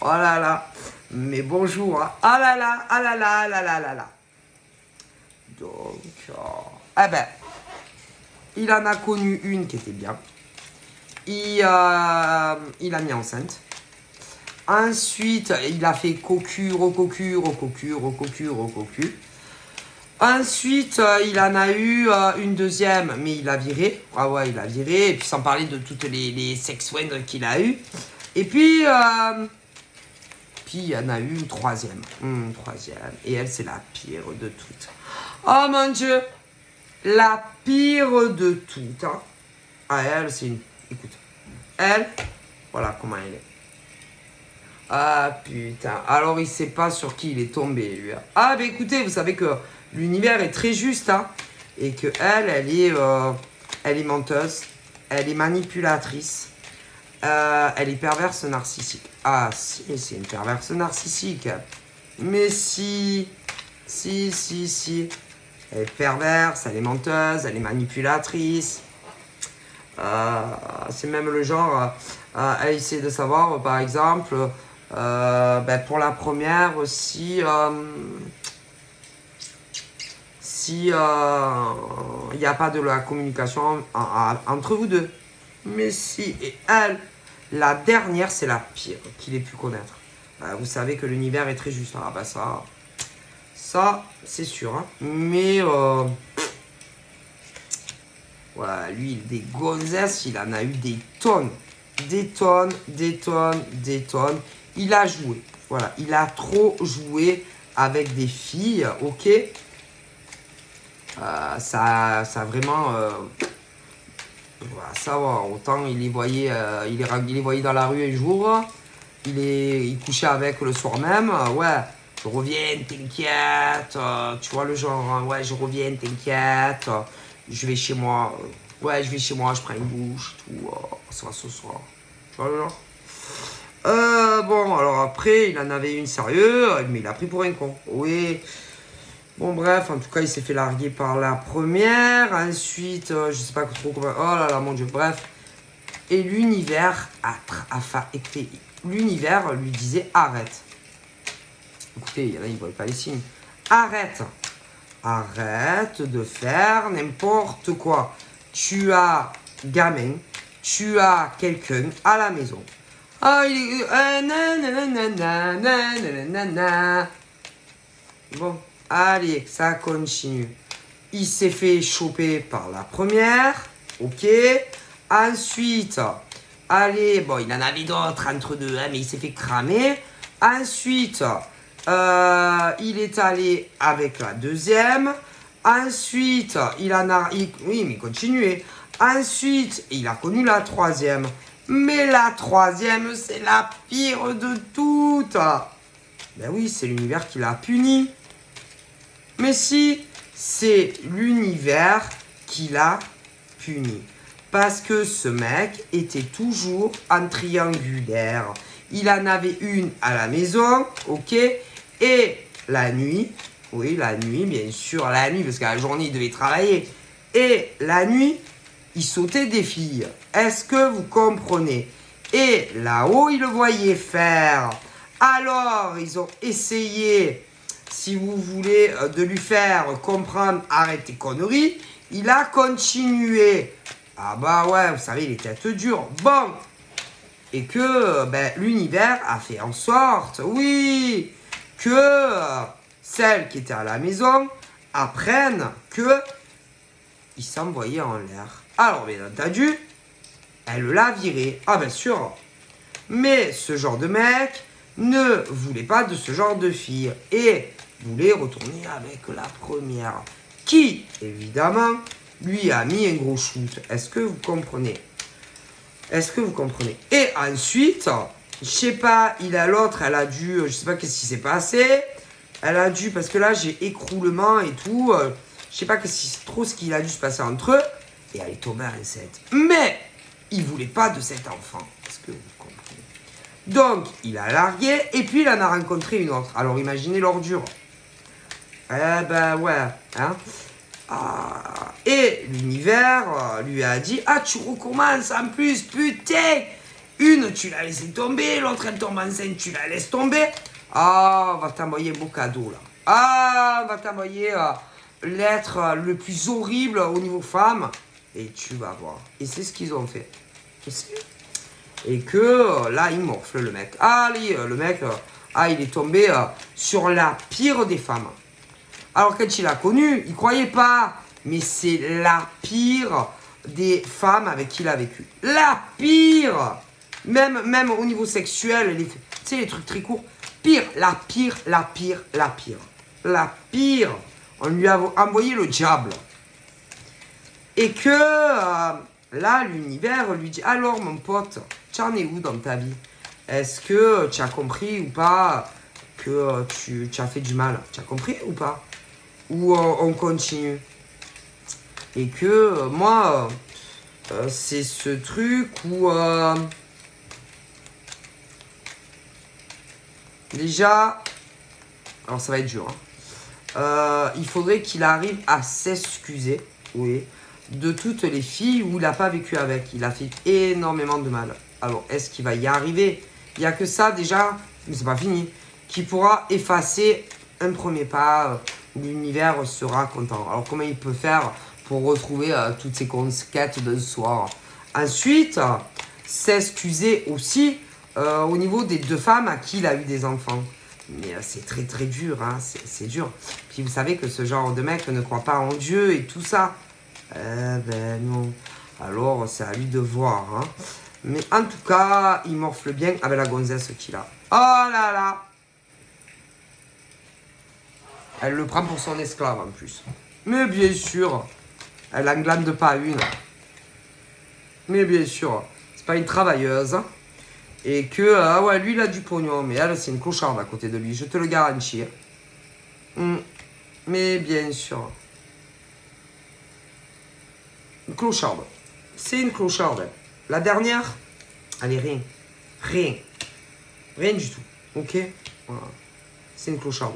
Oh là là, mais bonjour, hein. Ah là là, ah là là, ah là là, ah là là. Donc, eh ben, il en a connu une qui était bien. Il l'a mis enceinte. Ensuite, il a fait cocu, recocu, recocu, recocu, recocu. Ensuite, il en a eu une deuxième, mais il l'a viré. Ah ouais, il l'a viré. Et puis, sans parler de toutes les sex-friends qu'il a eu. Et puis, il y en a eu une troisième. Troisième. Et elle, c'est la pire de toutes. Oh mon Dieu! La pire de toutes. Hein. Ah, elle, c'est une... Écoute. Elle, voilà comment elle est. Ah, putain. Alors, il sait pas sur qui il est tombé, lui. Ah, bah écoutez, vous savez que l'univers est très juste, hein. Et que elle est menteuse. Elle est manipulatrice. Elle est perverse narcissique. Ah, si, c'est une perverse narcissique. Mais si. Si. Elle est perverse, elle est menteuse, elle est manipulatrice. C'est même le genre à essayer de savoir, par exemple, pour la première, si il n'y a pas de la communication entre vous deux. Mais si, et elle, la dernière, c'est la pire qu'il ait pu connaître. Vous savez que l'univers est très juste. Ah bah ça c'est sûr. Hein. Mais voilà, lui, des gonzesses, il en a eu des tonnes. Des tonnes. Il a joué. Voilà, il a trop joué avec des filles, ok. Ça vraiment... voilà, ça va. Autant il les voyait, il les voyait dans la rue un jour. Il couchait avec le soir même. Ouais, je reviens, t'inquiète. Tu vois le genre, hein, ouais, je reviens, t'inquiète. Je vais chez moi. Ouais, je vais chez moi, je prends une douche, tout. Ça va ce soir. Tu vois le genre. Bon, alors après, il en avait une sérieuse, mais il a pris pour un con. Oui. Bon, bref, en tout cas, il s'est fait larguer par la première. Ensuite, je sais pas trop comment. Oh là là, mon Dieu, bref. Et l'univers l'univers lui disait arrête. Écoutez, il y en a, ils ne voient pas les signes. Arrête. Arrête de faire n'importe quoi. Tu as gamin, tu as quelqu'un à la maison. Ah, il est. Bon, allez, ça continue. Il s'est fait choper par la première. Ok. Ensuite, allez, bon, il en avait d'autres entre deux, hein, mais il s'est fait cramer. Ensuite, il est allé avec la deuxième. Ensuite, oui, mais continuez. Ensuite, il a connu la troisième. Mais la troisième, c'est la pire de toutes. Ben oui, c'est l'univers qui l'a puni. Mais si, c'est l'univers qui l'a puni. Parce que ce mec était toujours en triangulaire. Il en avait une à la maison, ok. Et la nuit, oui, la nuit, bien sûr, la nuit, parce qu'à la journée, il devait travailler. Et la nuit, il sautait des filles. Est-ce que vous comprenez? Et là-haut, il le voyait faire. Alors, ils ont essayé, si vous voulez, de lui faire comprendre, arrête tes conneries. Il a continué. Ah bah ouais, vous savez, il était tête dure. Bon. Et que l'univers a fait en sorte, oui, que celles qui étaient à la maison apprennent que il s'envoyait en l'air. Alors, bien entendu, elle l'a viré. Ah bien sûr. Mais ce genre de mec ne voulait pas de ce genre de fille et voulait retourner avec la première. Qui, évidemment, lui a mis un gros shoot. Est-ce que vous comprenez? Est-ce que vous comprenez? Et ensuite, je sais pas, il a l'autre, elle a dû, je sais pas qu'est-ce qui s'est passé. Elle a dû, parce que là j'ai écroulement et tout. Je sais pas trop ce qu'il a dû se passer entre eux. Et elle est tombée enceinte. Mais il voulait pas de cet enfant. Est-ce que vous comprenez? Donc, il a largué et puis il en a rencontré une autre. Alors imaginez l'ordure. Eh ben ouais, hein. Et l'univers lui a dit, ah tu recommences en plus, putain. Une tu l'as laissé tomber, l'autre elle tombe enceinte, tu la laisses tomber. Ah, on va t'envoyer un beau cadeau là. Ah, on va t'envoyer l'être le plus horrible au niveau femme. Et tu vas voir. Et c'est ce qu'ils ont fait. Et que là, il morfle le mec. Allez, le mec, il est tombé sur la pire des femmes. Alors quand il a connu, il croyait pas. Mais c'est la pire des femmes avec qui il a vécu. La pire. Même au niveau sexuel, tu sais, les trucs très courts. Pire, la pire, la pire, la pire. La pire. On lui a envoyé le diable. Et que là, l'univers lui dit, alors mon pote, tu en es où dans ta vie? Est-ce que tu as compris ou pas que tu as fait du mal? Tu as compris ou pas? Ou on continue? Et que moi, c'est ce truc où déjà, alors ça va être dur, hein. Il faudrait qu'il arrive à s'excuser, oui, de toutes les filles où il n'a pas vécu avec. Il a fait énormément de mal. Alors, est-ce qu'il va y arriver? Il n'y a que ça déjà, mais c'est pas fini, qui pourra effacer un premier pas. L'univers sera content. Alors, comment il peut faire pour retrouver toutes ces conquêtes de ce soir? Ensuite, s'excuser aussi au niveau des deux femmes à qui il a eu des enfants. Mais c'est très très dur, hein, c'est dur. Puis vous savez que ce genre de mec ne croit pas en Dieu et tout ça. Ben non. Alors c'est à lui de voir. Hein. Mais en tout cas, il morfle bien avec la gonzesse qu'il a. Oh là là! Elle le prend pour son esclave en plus. Mais bien sûr, elle en glande pas une. Mais bien sûr, c'est pas une travailleuse. Et que, ah ouais, lui il a du pognon, mais elle c'est une clocharde à côté de lui, je te le garantis. Mais bien sûr. Une clocharde. C'est une clocharde. La dernière, elle est rien. Rien. Rien du tout. Ok? Voilà. C'est une clocharde.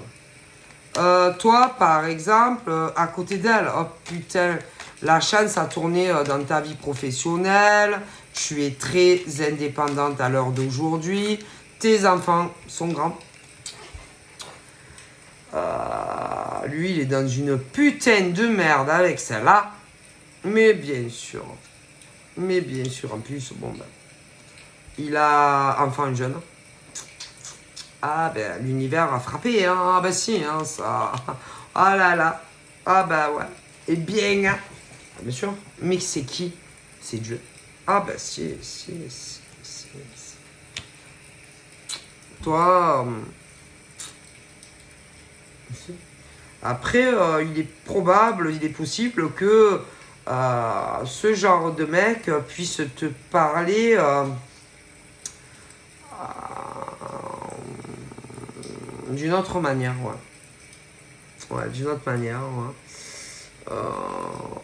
Toi, par exemple, à côté d'elle, oh putain, la chance a tourné dans ta vie professionnelle. Tu es très indépendante à l'heure d'aujourd'hui. Tes enfants sont grands. Lui, il est dans une putain de merde avec celle-là. Mais bien sûr. Mais bien sûr, en plus, bon, ben, il a enfant jeune. Ah, ben, l'univers a frappé, hein. Ah, ben, si, hein, ça. Ah là là. Ah, ben, ouais. Et bien, hein. Bien sûr. Mais c'est qui? C'est Dieu. Ah, ben, si. Toi. Si. Après, il est probable, il est possible que ce genre de mec puisse te parler d'une autre manière, ouais. Ouais, d'une autre manière, ouais.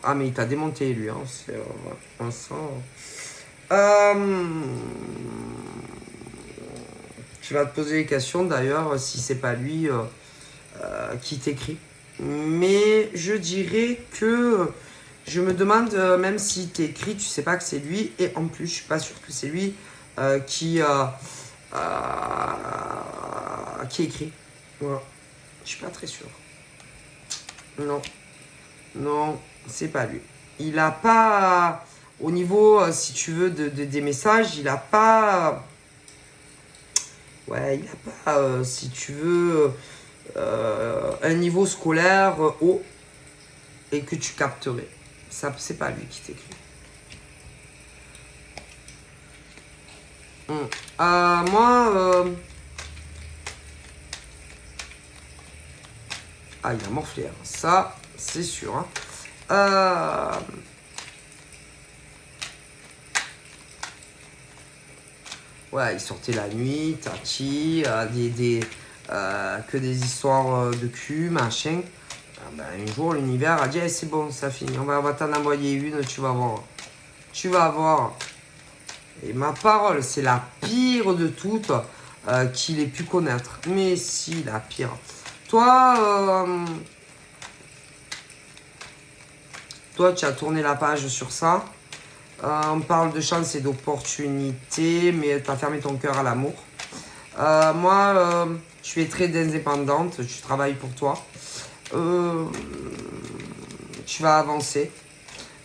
Ah, mais il t'a démonté, lui, hein. C'est, ouais, on sent. Tu vas te poser des questions, d'ailleurs, si c'est pas lui qui t'écrit. Mais je dirais que je me demande, même s'il t'écrit, tu sais pas que c'est lui. Et en plus, je suis pas sûr que c'est lui qui écrit. Voilà. Je suis pas très sûr. Non, non, c'est pas lui. Il a pas, au niveau, si tu veux, des messages, il a pas, ouais, il a pas, si tu veux, un niveau scolaire haut et que tu capterais. Ça, c'est pas lui qui t'écrit. Moi, ah, il a morflé, hein. Ça, c'est sûr. Hein. Ouais, il sortait la nuit, Tati, que des histoires de cul, machin. Ben, un jour, l'univers a dit hey, c'est bon, ça finit. On va t'en envoyer une, tu vas voir. Tu vas voir. Et ma parole, c'est la pire de toutes qu'il ait pu connaître. Mais si, la pire. Toi, tu as tourné la page sur ça. On parle de chance et d'opportunité, mais tu as fermé ton cœur à l'amour. Moi, tu es très indépendante, tu travailles pour toi. Tu vas avancer.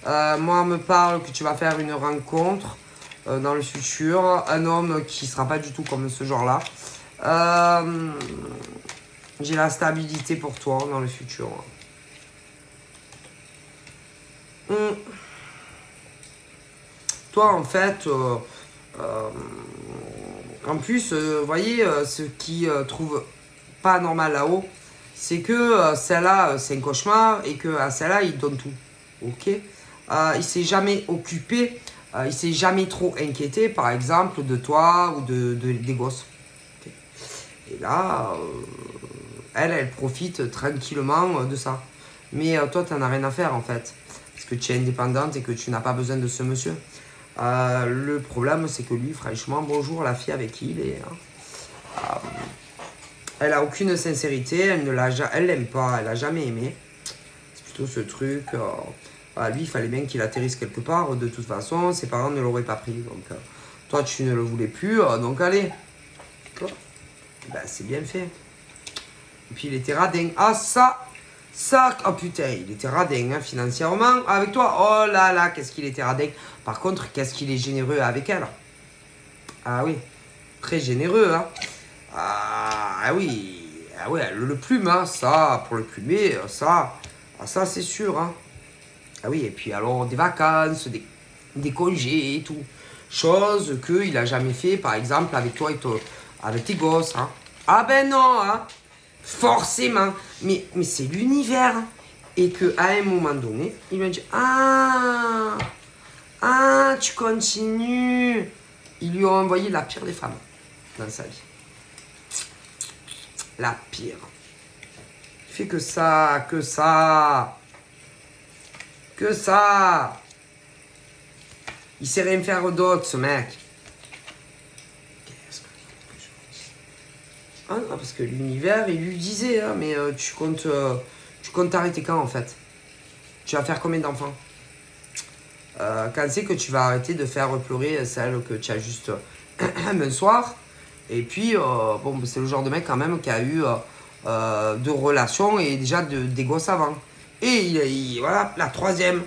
Moi, on me parle que tu vas faire une rencontre dans le futur. Un homme qui ne sera pas du tout comme ce genre-là. J'ai la stabilité pour toi dans le futur. Toi, en fait, en plus, vous voyez, ce qui trouve pas normal là-haut, c'est que celle-là, c'est un cauchemar et que à celle-là, il donne tout. Ok. Il s'est jamais occupé, il s'est jamais trop inquiété, par exemple, de toi ou des gosses. Okay. Et là, elle profite tranquillement de ça. Mais toi, tu n'en as rien à faire en fait. Parce que tu es indépendante et que tu n'as pas besoin de ce monsieur. Le problème, c'est que lui, franchement, bonjour la fille avec qui il est. Hein. Elle a aucune sincérité, elle l'aime pas, elle a jamais aimé. C'est plutôt ce truc. Lui, il fallait bien qu'il atterrisse quelque part. De toute façon, ses parents ne l'auraient pas pris. Donc, toi, tu ne le voulais plus. Donc, allez. Ben, c'est bien fait. Et puis, il était radin. Ah, ça, oh putain, il était radin hein, financièrement avec toi. Oh là là, qu'est-ce qu'il était radin. Par contre, qu'est-ce qu'il est généreux avec elle. Ah oui, très généreux. Hein. Ah oui, ah ouais, le plume, hein, ça, pour le plumer, ça, c'est sûr. Hein. Ah oui, et puis alors des vacances, des congés et tout. Chose qu'il n'a jamais fait, par exemple, avec toi et avec tes gosses. Hein. Ah ben non, hein. Forcément. Mais c'est l'univers. Hein. Et qu'à un moment donné, il m'a dit ah, tu continues. Ils lui ont envoyé la pire des femmes dans sa vie. La pire. Il fait que ça. Il sait rien faire d'autre, ce mec. Qu'est-ce que je Ah non, parce que l'univers, il lui disait, hein, mais tu comptes t'arrêter quand en fait? Tu vas faire combien d'enfants? Quand c'est que tu vas arrêter de faire pleurer celle que tu as juste un soir? Et puis, bon, c'est le genre de mec quand même qui a eu deux relations et déjà des gosses avant. Et voilà, la troisième.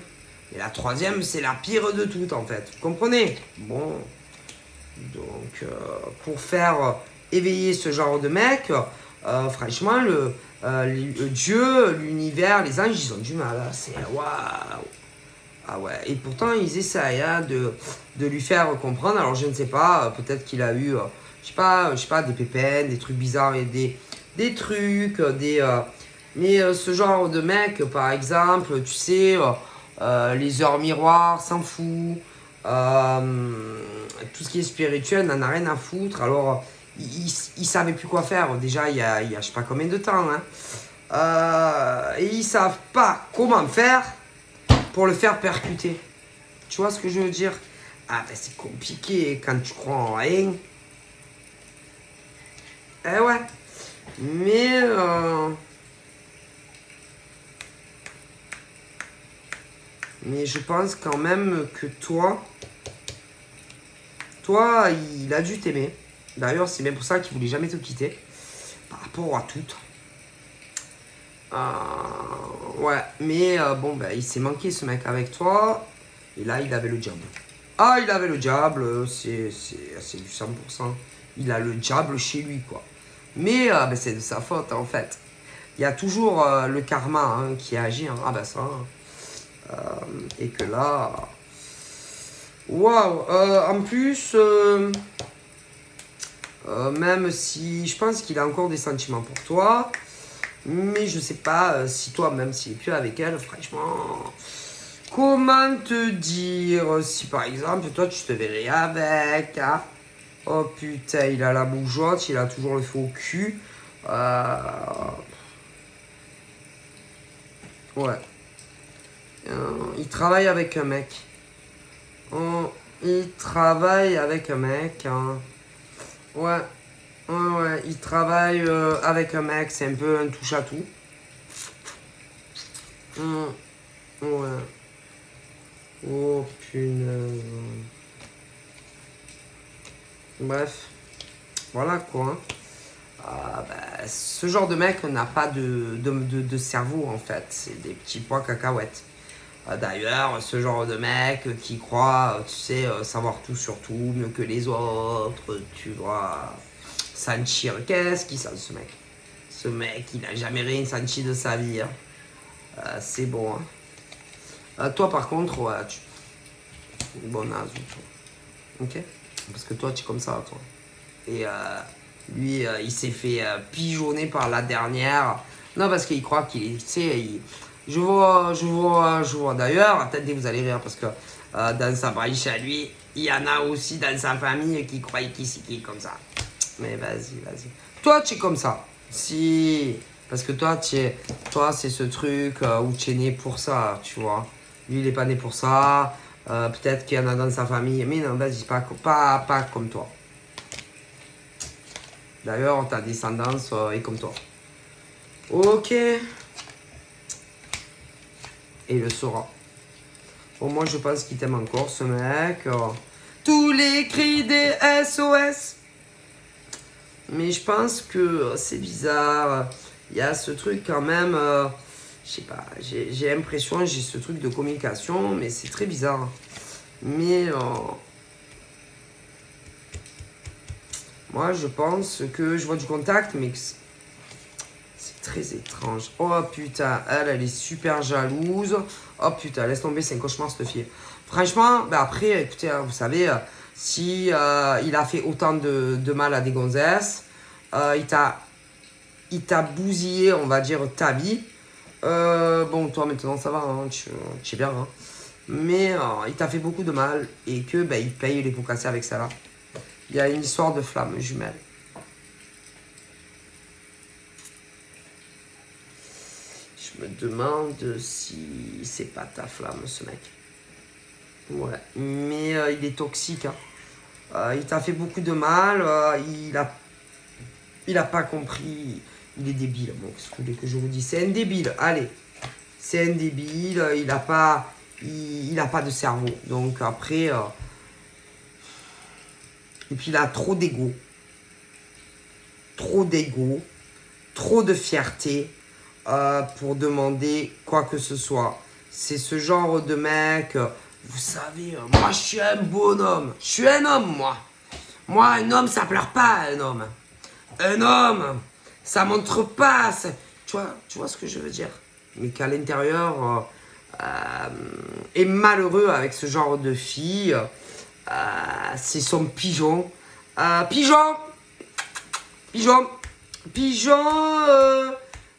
Et la troisième, c'est la pire de toutes en fait. Vous comprenez? Bon, donc pour faire éveiller ce genre de mec, franchement, Dieu, l'univers, les anges, ils ont du mal. Hein. C'est waouh! Ah ouais, et pourtant ils essayent hein, de lui faire comprendre. Alors je ne sais pas, peut-être qu'il a eu, je sais pas, des pépins, des trucs bizarres, et des trucs, mais ce genre de mec, par exemple, tu sais, les heures miroirs, s'en fout. Tout ce qui est spirituel n'en a rien à foutre. Alors ils savaient plus quoi faire. Déjà il y a je sais pas combien de temps. Hein. Et ils savent pas comment faire pour le faire percuter. Tu vois ce que je veux dire? Ah ben c'est compliqué quand tu crois en rien. Eh ouais. Mais mais je pense quand même que toi, il a dû t'aimer. D'ailleurs, c'est bien pour ça qu'il voulait jamais te quitter. Par rapport à tout. Ouais, mais bon, ben, il s'est manqué ce mec avec toi. Et là, il avait le diable. Ah, il avait le diable, c'est du 100%. Il a le diable chez lui, quoi. Mais ben, c'est de sa faute, en fait. Il y a toujours le karma hein, qui agit. Hein. Ah, ben ça. Et que là. Waouh! En plus, même si je pense qu'il a encore des sentiments pour toi, mais je sais pas si toi, même s'il est plus avec elle, franchement. Comment te dire si par exemple toi tu te verrais avec hein. Oh putain, il a la bougeotte, il a toujours le faux cul. Euh, Ouais. Il travaille avec un mec. Il travaille avec un mec. Hein. Ouais. Ouais. Il travaille avec un mec, c'est un peu un touche à tout. Ouais. Oh punaise. Bref. Voilà quoi. Hein. Bah, ce genre de mec n'a pas de cerveau en fait. C'est des petits pois cacahuètes. D'ailleurs, ce genre de mec qui croit, tu sais, savoir tout sur tout, mieux que les autres, tu vois, sentir. Qu'est-ce qu'il sent ce mec? Ce mec, il n'a jamais rien senti de sa vie. Hein. C'est bon. Hein. Toi, par contre, ouais, tu. Bon naze, toi. Ok? Parce que toi, tu es comme ça, toi. Et lui, il s'est fait pigeonner par la dernière. Non, parce qu'il croit qu'il est. Tu sais, je vois. D'ailleurs, peut-être vous allez rire parce que dans sa branche à lui, il y en a aussi dans sa famille qui croient qu'il est comme ça. Mais vas-y. Toi, tu es comme ça. Si. Parce que toi, c'est ce truc où tu es né pour ça, tu vois. Lui, il n'est pas né pour ça. Peut-être qu'il y en a dans sa famille. Mais non, vas-y, pas comme toi. D'ailleurs, ta descendance est comme toi. Ok. Et il le saura. Bon, moi, je pense qu'il t'aime encore, ce mec. Tous les cris des SOS. Mais je pense que c'est bizarre. Il y a ce truc quand même. Je sais pas. J'ai l'impression, j'ai ce truc de communication, mais c'est très bizarre. Mais moi, je pense que je vois du contact, mais c'est très étrange. Oh putain, elle est super jalouse. Oh putain, laisse tomber, c'est un cauchemar cette fille. Franchement, bah après, écoutez, hein, vous savez, si il a fait autant de mal à des gonzesses, il t'a bousillé, on va dire, ta vie. Bon, toi maintenant ça va, hein, tu es bien. Hein. Mais il t'a fait beaucoup de mal et que bah, il paye les pots cassés avec ça là. Il y a une histoire de flamme jumelle. Je me demande si c'est pas ta flamme, ce mec. Ouais, mais il est toxique. Hein. Il t'a fait beaucoup de mal. Il n'a pas compris. Il est débile. Bon, qu'est-ce que vous voulez que je vous dise? C'est un débile. Allez. C'est un débile. Il n'a pas de cerveau. Donc après... Et puis il a trop d'ego. Trop d'ego. Trop de fierté pour demander quoi que ce soit. C'est ce genre de mec... vous savez, moi je suis un bonhomme. Je suis un homme, moi. Moi, un homme, ça pleure pas, un homme. Un homme, ça montre pas. Tu vois ce que je veux dire? Mais qu'à l'intérieur, est malheureux avec ce genre de fille. C'est son pigeon. Pigeon, pigeon, pigeon.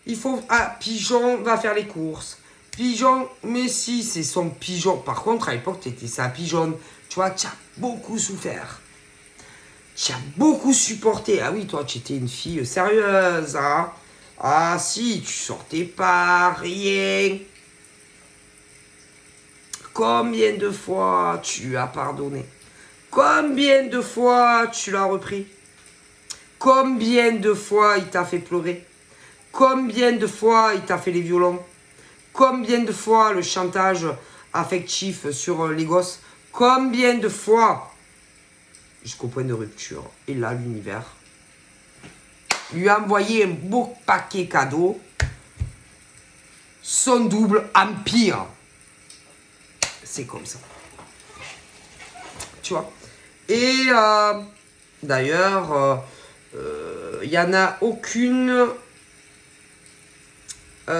Il faut. Pigeon va faire les courses. Pigeon, mais si, c'est son pigeon. Par contre, à l'époque, tu étais sa pigeonne. Tu vois, tu as beaucoup souffert. Tu as beaucoup supporté. Ah oui, toi, tu étais une fille sérieuse, hein. Ah si, tu sortais pas, rien. Combien de fois tu as pardonné? Combien de fois tu l'as repris? Combien de fois il t'a fait pleurer? Combien de fois il t'a fait les violons? Combien de fois le chantage affectif sur les gosses? Combien de fois? Jusqu'au point de rupture. Et là, l'univers lui a envoyé un beau paquet cadeau. Son double empire. C'est comme ça. Tu vois? Et d'ailleurs, il n'y en a aucune...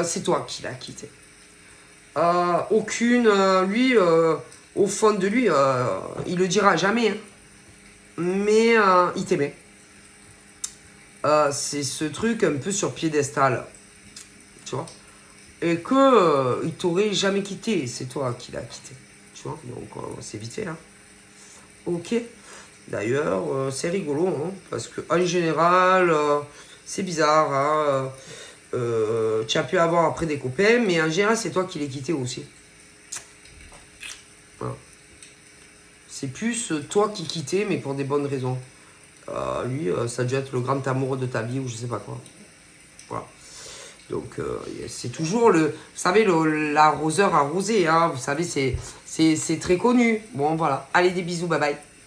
c'est toi qui l'as quitté. Aucune... lui, au fond de lui, il le dira jamais. Hein. Mais il t'aimait. C'est ce truc un peu sur piédestal. Tu vois? Et que il t'aurait jamais quitté. C'est toi qui l'as quitté. Tu vois? Donc c'est vite fait. Hein. Ok. D'ailleurs, c'est rigolo. Hein, parce que en général, c'est bizarre. Hein, tu as pu avoir après des copains. Mais en général, c'est toi qui l'as quitté aussi. Voilà. C'est plus toi qui quittais, mais pour des bonnes raisons. Lui, ça a dû être le grand amour de ta vie ou je sais pas quoi. Voilà. Donc, c'est toujours le... Vous savez, l'arroseur arrosé, hein, vous savez, c'est très connu. Bon, voilà. Allez, des bisous, bye bye.